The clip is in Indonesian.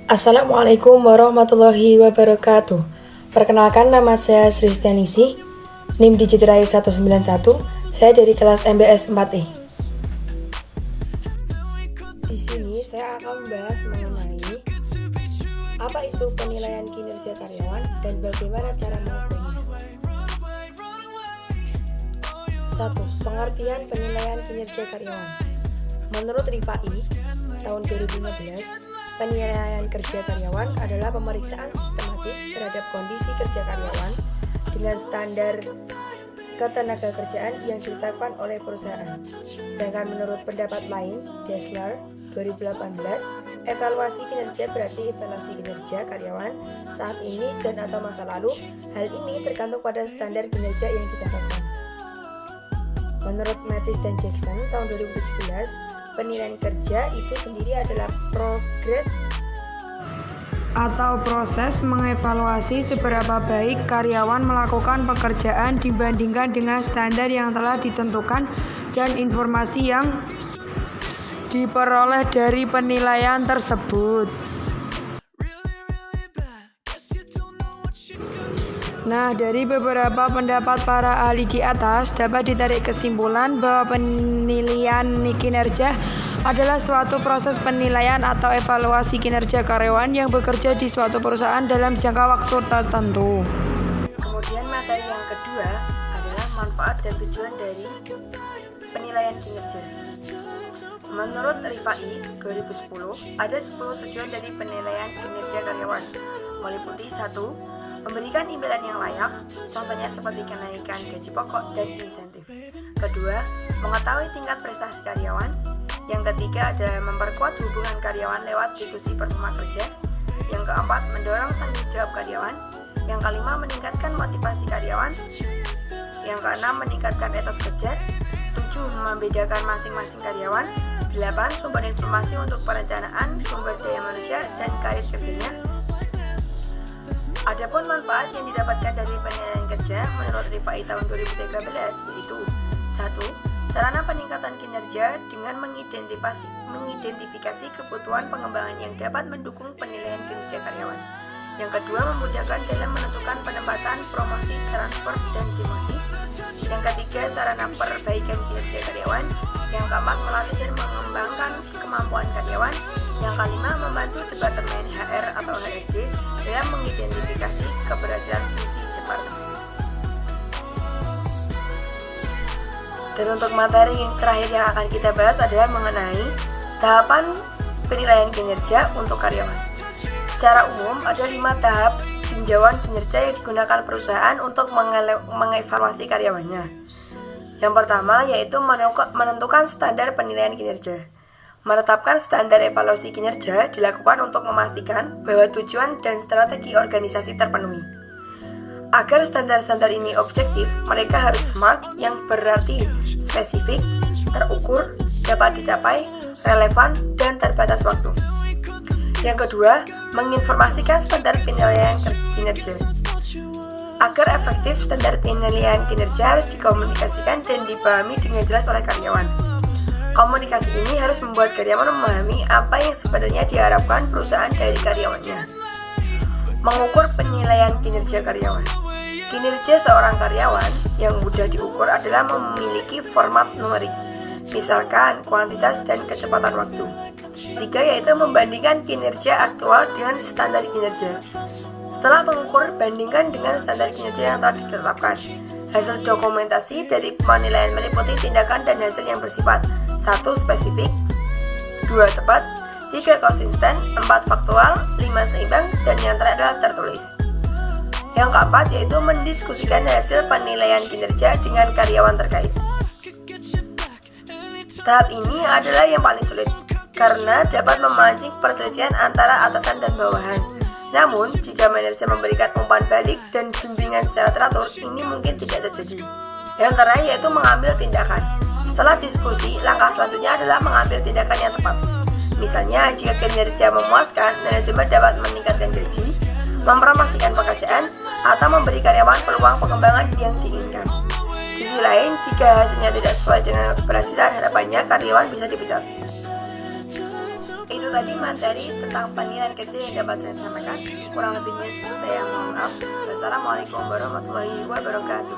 Assalamualaikum warahmatullahi wabarakatuh. Perkenalkan, nama saya Sri Stanisi, NIM Digit Raih 191. Saya dari kelas MBS 4E. Di sini saya akan membahas mengenai apa itu penilaian kinerja karyawan dan bagaimana cara mengukurnya. 1. Pengertian penilaian kinerja karyawan. Menurut Rifai, tahun 2015, penilaian kerja karyawan adalah pemeriksaan sistematis terhadap kondisi kerja karyawan dengan standar ketenagakerjaan yang ditetapkan oleh perusahaan. Sedangkan menurut pendapat lain, Dessler 2018, evaluasi kinerja berarti evaluasi kinerja karyawan saat ini dan atau masa lalu. Hal ini tergantung pada standar kinerja yang ditetapkan. Menurut Mattis dan Jackson tahun 2017, penilaian kerja itu sendiri adalah progres atau proses mengevaluasi seberapa baik karyawan melakukan pekerjaan dibandingkan dengan standar yang telah ditentukan dan informasi yang diperoleh dari penilaian tersebut. Nah, dari beberapa pendapat para ahli di atas dapat ditarik kesimpulan bahwa penilaian kinerja adalah suatu proses penilaian atau evaluasi kinerja karyawan yang bekerja di suatu perusahaan dalam jangka waktu tertentu. Kemudian materi yang kedua adalah manfaat dan tujuan dari penilaian kinerja. Menurut Rifai 2010, ada 10 tujuan dari penilaian kinerja karyawan, meliputi 1. Memberikan imbalan yang layak, contohnya seperti kenaikan gaji pokok dan insentif. Kedua, mengetahui tingkat prestasi karyawan. Yang ketiga adalah memperkuat hubungan karyawan lewat diskusi performa kerja. Yang keempat, mendorong tanggung jawab karyawan. Yang kelima, meningkatkan motivasi karyawan. Yang keenam, meningkatkan etos kerja. 7. Membedakan masing-masing karyawan. 8. Sumber informasi untuk perencanaan sumber daya manusia dan karir kerjanya. Adapun manfaat yang didapatkan dari penilaian kerja menurut Rifai tahun 2013 yaitu 1. Sarana peningkatan kinerja dengan mengidentifikasi kebutuhan pengembangan yang dapat mendukung penilaian kinerja karyawan. Yang kedua, memudahkan dalam menentukan penempatan, promosi, transfer, dan demosi. Yang ketiga, sarana perbaikan kinerja karyawan. Yang keempat, melatih dan mengembangkan kemampuan karyawan. Yang kelima, membantu Departemen HR atau HRD dalam mengidentifikasi keberhasilan fungsi departemen. Dan untuk materi yang terakhir yang akan kita bahas adalah mengenai tahapan penilaian kinerja untuk karyawan. Secara umum, ada 5 tahap tinjauan kinerja yang digunakan perusahaan untuk mengevaluasi karyawannya. Yang pertama yaitu menentukan standar penilaian kinerja. Menetapkan standar evaluasi kinerja dilakukan untuk memastikan bahwa tujuan dan strategi organisasi terpenuhi. Agar standar-standar ini objektif, mereka harus SMART yang berarti spesifik, terukur, dapat dicapai, relevan, dan terbatas waktu. Yang kedua, menginformasikan standar penilaian kinerja. Agar efektif, standar penilaian kinerja harus dikomunikasikan dan dipahami dengan jelas oleh karyawan. Komunikasi ini harus membuat karyawan memahami apa yang sebenarnya diharapkan perusahaan dari karyawannya. Mengukur penilaian kinerja karyawan. Kinerja seorang karyawan yang mudah diukur adalah memiliki format numerik, misalkan kuantitas dan kecepatan waktu. 3 yaitu membandingkan kinerja aktual dengan standar kinerja. Setelah mengukur, bandingkan dengan standar kinerja yang telah ditetapkan. Hasil dokumentasi dari penilaian meliputi tindakan dan hasil yang bersifat 1. Spesifik, 2. Tepat, 3. Konsisten, 4. Faktual, 5. Seimbang, dan yang terakhir adalah tertulis. Yang keempat yaitu mendiskusikan hasil penilaian kinerja dengan karyawan terkait. Tahap ini adalah yang paling sulit karena dapat memancing perselisihan antara atasan dan bawahan. Namun, jika manajer memberikan umpan balik dan bimbingan secara teratur, ini mungkin tidak terjadi. Yang terakhir yaitu mengambil tindakan. Setelah diskusi, langkah selanjutnya adalah mengambil tindakan yang tepat. Misalnya, jika kinerja memuaskan, manajemen dapat meningkatkan gaji, mempromosikan pekerjaan, atau memberi karyawan peluang pengembangan yang diinginkan. Di sisi lain, jika hasilnya tidak sesuai dengan keberhasilan harapannya, karyawan bisa dipecat. Itu tadi materi tentang penilaian kerja yang dapat saya sampaikan. Kurang lebihnya saya mohon maaf. Wassalamualaikum warahmatullahi wabarakatuh.